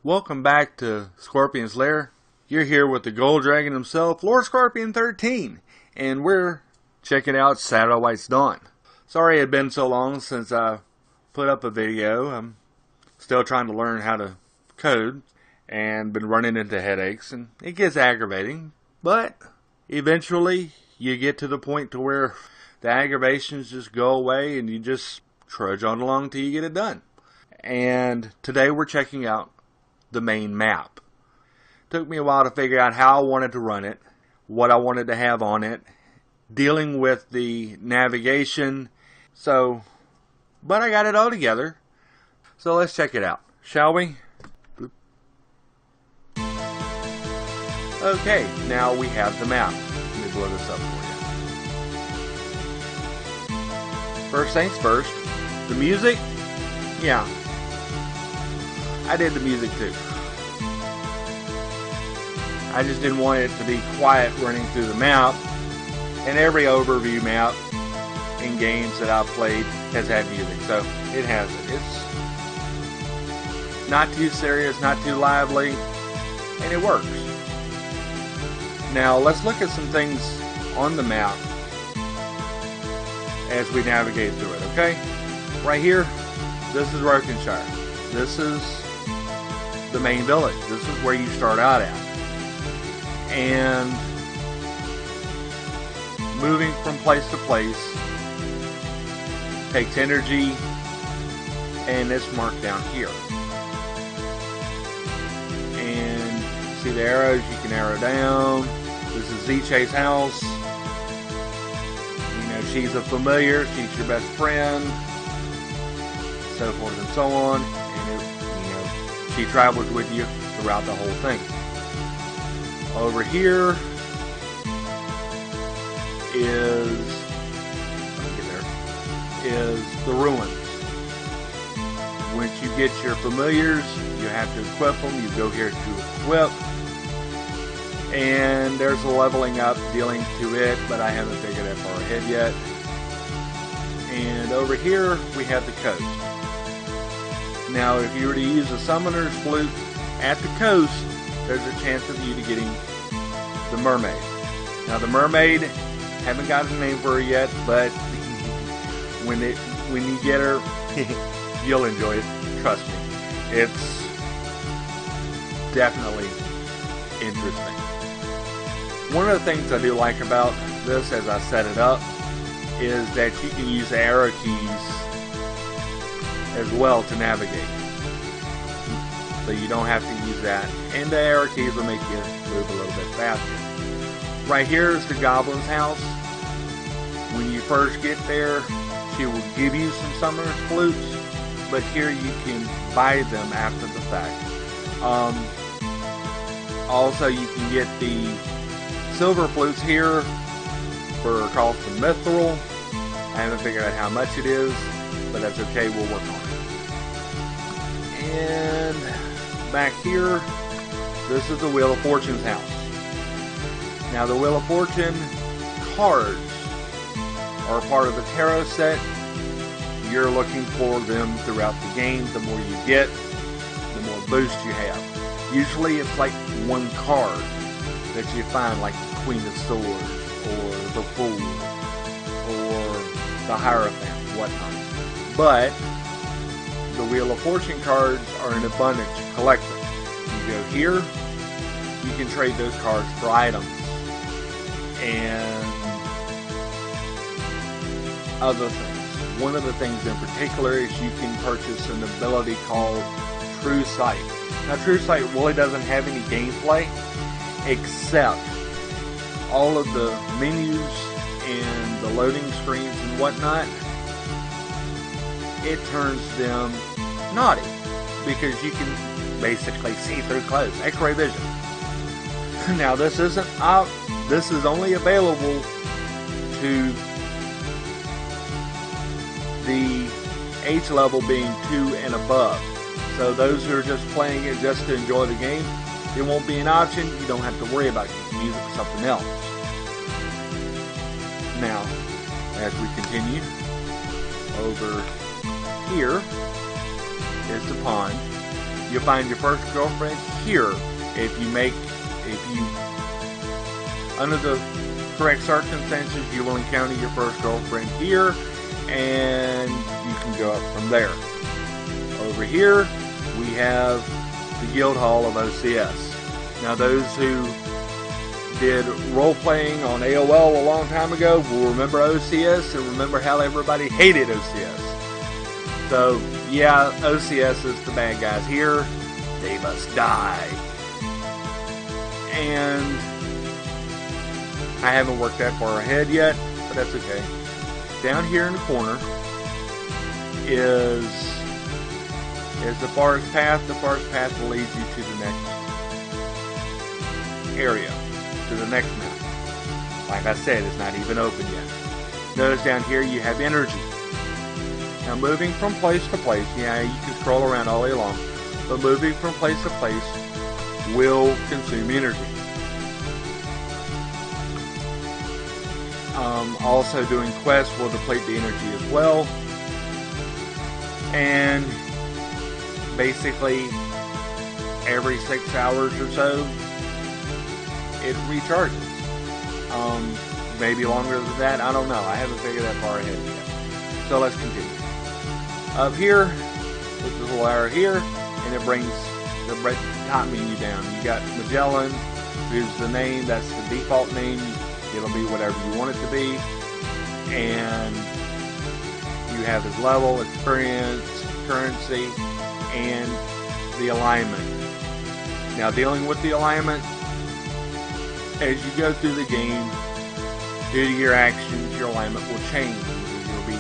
Welcome back to Scorpion's Lair. You're here with the Gold Dragon himself, Lord Scorpion 13, and we're checking out Shadow White's Dawn. Sorry it had been so long since I put up a video. I'm still trying to learn how to code and been running into headaches, and it gets aggravating, but eventually you get to the point to where the aggravations just go away and you just trudge on along till you get it done. And today we're checking out the main map. Took me a while to figure out how I wanted to run it, what I wanted to have on it, dealing with the navigation. But I got it all together. So let's check it out, shall we? Okay, now we have the map. Let me blow this up for you. First things first, the music, yeah. I did the music too. I just didn't want it to be quiet running through the map. And every overview map in games that I've played has had music, so it has it. It's not too serious, not too lively, and it works. Now let's look at some things on the map as we navigate through it, okay? Right here, this is Rokenshire. This is the main village. This is where you start out at. And moving from place to place takes energy, and it's marked down here. And see the arrows, you can arrow down. This is Ziche's house. You know, she's a familiar, she's your best friend, so forth and so on. She travels with you throughout the whole thing. Over here is the ruins. Once you get your familiars, you have to equip them. You go here to equip. And there's a leveling up dealing to it, but I haven't figured that far ahead yet. And over here we have the coast. Now, if you were to use a summoner's flute at the coast, there's a chance of you to getting the mermaid. Now, the mermaid, haven't got a name for her yet, but when you get her, you'll enjoy it. Trust me, it's definitely interesting. One of the things I do like about this, as I set it up, is that you can use the arrow keys as well to navigate, so you don't have to use that, and the arrow keys will make you move a little bit faster. Right here is the goblin's house. When you first get there, she will give you some summoner's flutes, but here you can buy them after the fact. Also, you can get the silver flutes here for cost of mithril. I haven't figured out how much it is, but that's okay, we'll work on it. And back here, this is the Wheel of Fortune's house. Now, the Wheel of Fortune cards are part of the tarot set. You're looking for them throughout the game. The more you get, the more boost you have. Usually it's like one card that you find, like the Queen of Swords, or the Fool, or the Hierophant, whatnot. But the Wheel of Fortune cards are in abundance. You collect them. You go here, you can trade those cards for items and other things. One of the things in particular is you can purchase an ability called True Sight. Now, True Sight really doesn't have any gameplay, except all of the menus and the loading screens and whatnot. It turns them naughty because you can basically see through clothes. X-ray vision. Now, this is only available to the H level being 2 and above. So those who are just playing it just to enjoy the game, it won't be an option. You don't have to worry about it. You can use it for something else. Now, as we continue over here is the pond. You'll find your first girlfriend here. If you, under the correct circumstances, you will encounter your first girlfriend here, and you can go up from there. Over here, we have the Guild Hall of OCS. Now, those who did role-playing on AOL a long time ago will remember OCS and remember how everybody hated OCS. So, yeah, OCS is the bad guys here. They must die. And I haven't worked that far ahead yet, but that's okay. Down here in the corner is the forest path. The forest path will lead you to the next area, to the next map. Like I said, it's not even open yet. Notice down here you have energy. Now moving from place to place, yeah, you can scroll around all day long, but moving from place to place will consume energy. Also doing quests will deplete the energy as well. And basically every 6 hours or so it recharges. Maybe longer than that, I don't know. I haven't figured that far ahead yet. So let's continue. Up here, with this little arrow here, and it brings the top menu down. You got Magellan, who's the name, that's the default name. It'll be whatever you want it to be. And you have his level, experience, currency, and the alignment. Now, dealing with the alignment, as you go through the game, due to your actions, your alignment will change. Either you'll be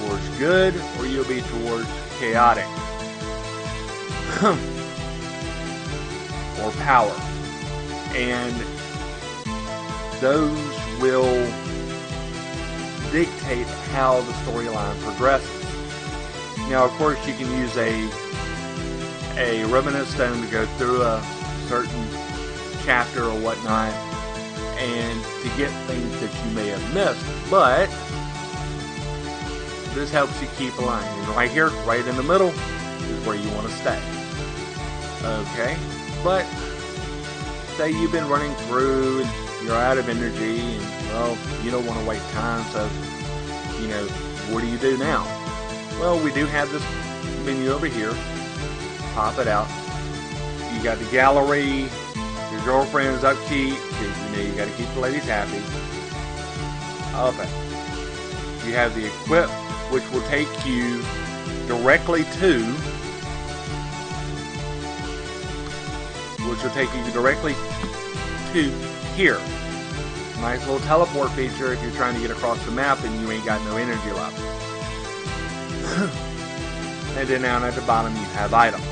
towards good or you'll be towards chaotic. Or power. And those will dictate how the storyline progresses. Now, of course, you can use a remnant stone to go through a certain chapter or whatnot and to get things that you may have missed, but this helps you keep aligned. And right here, right in the middle, is where you want to stay. Okay, but say you've been running through and you're out of energy and, well, you don't want to wait time, so, you know, what do you do now? Well, we do have this menu over here. Pop it out. You got the gallery, your girlfriend's upkeep, because, you know, you got to keep the ladies happy. Okay. You have the equip, which will take you directly to here. Nice little teleport feature if you're trying to get across the map and you ain't got no energy left. And then down at the bottom you have items.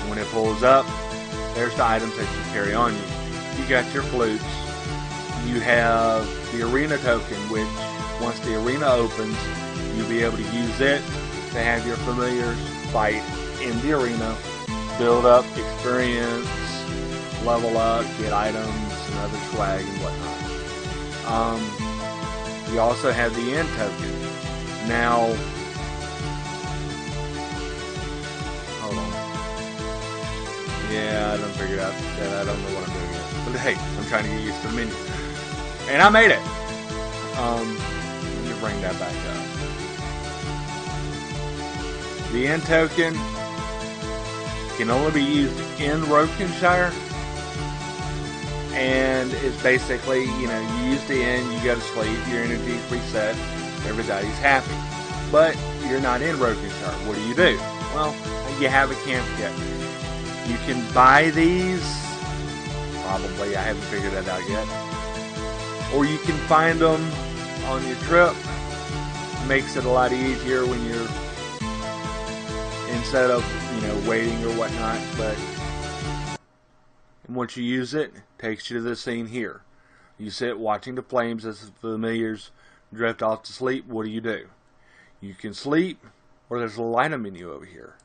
When it pulls up, there's the items that you carry on you. You got your flutes. You have the arena token, which once the arena opens, you'll be able to use it to have your familiars fight in the arena, build up experience, level up, get items and other swag and whatnot. You also have the end token. Now, hold on. Yeah, I done figured out that I don't know what I'm doing yet. But hey, I'm trying to get used to the menu. And I made it! Let me bring that back up. The end token can only be used in Rokenshire. And it's basically, you know, you use the end, you go to sleep, your energy's reset, everybody's happy. But you're not in Rokenshire. What do? Well, you have a camp kit. You can buy these. Probably, I haven't figured that out yet. Or you can find them on your trip. Makes it a lot easier when you're, instead of, you know, waiting or whatnot. But once you use it, it takes you to this scene here. You sit watching the flames as the familiars drift off to sleep. What do? You can sleep, or there's a little item menu over here.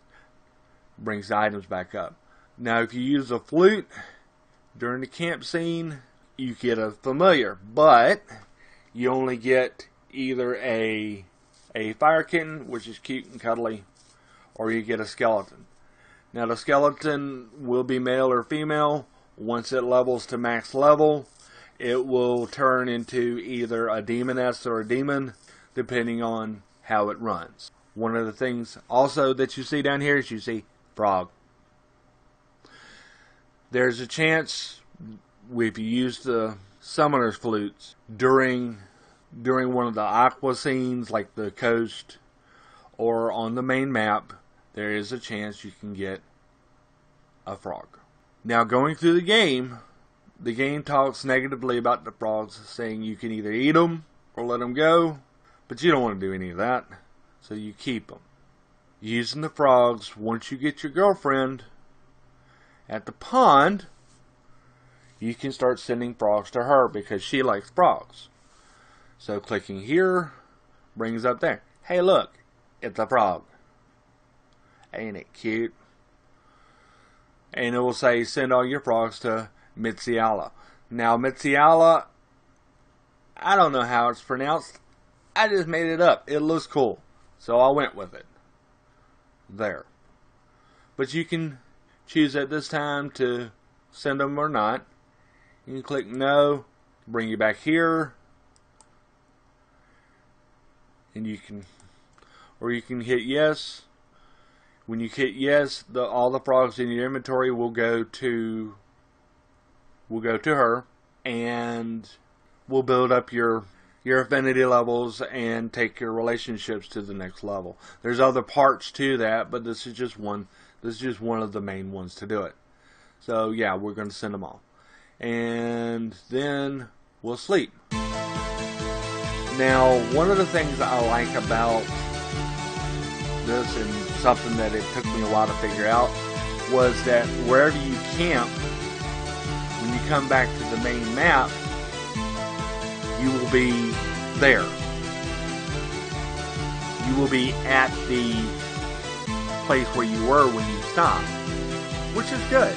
Brings the items back up. Now, if you use a flute during the camp scene, you get a familiar, but you only get either a fire kitten, which is cute and cuddly, or you get a skeleton. Now the skeleton will be male or female. Once it levels to max level, it will turn into either a demoness or a demon, depending on how it runs. One of the things also that you see down here is you see frog. There's a chance if you use the summoner's flutes during one of the aqua scenes, like the coast or on the main map, there is a chance you can get a frog. Now, going through the game talks negatively about the frogs, saying you can either eat them or let them go, but you don't want to do any of that, so you keep them. Using the frogs, once you get your girlfriend at the pond, you can start sending frogs to her because she likes frogs. So clicking here brings up there. Hey, look, it's a frog. Ain't it cute? And it will say, send all your frogs to Mitziala. Now, Mitziala, I don't know how it's pronounced. I just made it up. It looks cool. So I went with it. There. But you can choose at this time to send them or not. You can click no, bring you back here. And you can, or you can hit yes. When you hit yes, all the frogs in your inventory will go to her, and will build up your affinity levels and take your relationships to the next level. There's other parts to that, but this is just one. This is just one of the main ones to do it. So yeah, we're going to send them all, and then we'll sleep. Now, one of the things I like about this, and something that it took me a while to figure out, was that wherever you camp, when you come back to the main map, you will be there. You will be at the place where you were when you stopped, which is good.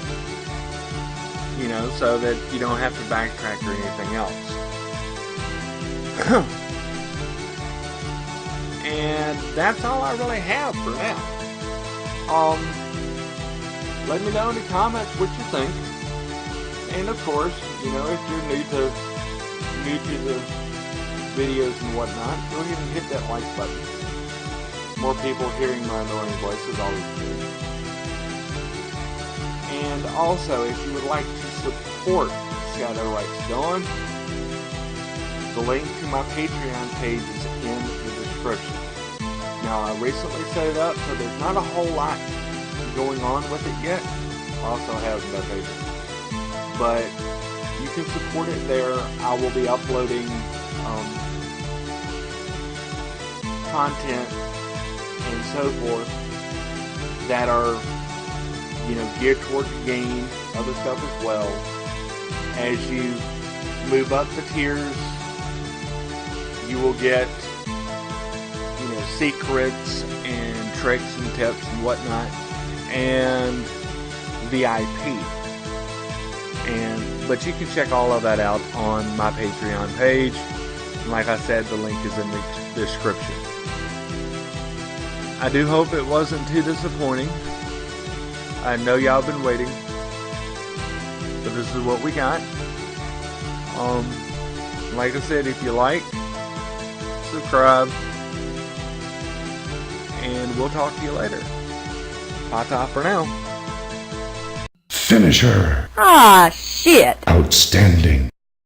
You know, so that you don't have to backtrack or anything else. And that's all I really have for now. Let me know in the comments what you think. And of course, you know, if you're new to the videos and whatnot, go ahead and hit that like button. More people hearing my annoying voice is always good. And also, if you would like to support Shadow Rite's Dawn, the link to my Patreon page is in the description. Now, I recently set it up, so there's not a whole lot going on with it yet. Also has no Patreon. But you can support it there. I will be uploading content and so forth that are, you know, geared towards the game, other stuff as well. As you move up the tiers, you will get, you know, secrets and tricks and tips and whatnot, and VIP. But you can check all of that out on my Patreon page. And like I said, the link is in the description. I do hope it wasn't too disappointing. I know y'all been waiting, but this is what we got. Like I said, if you like, subscribe, and we'll talk to you later. Ta-ta for now. Finish her. Ah, shit. Outstanding.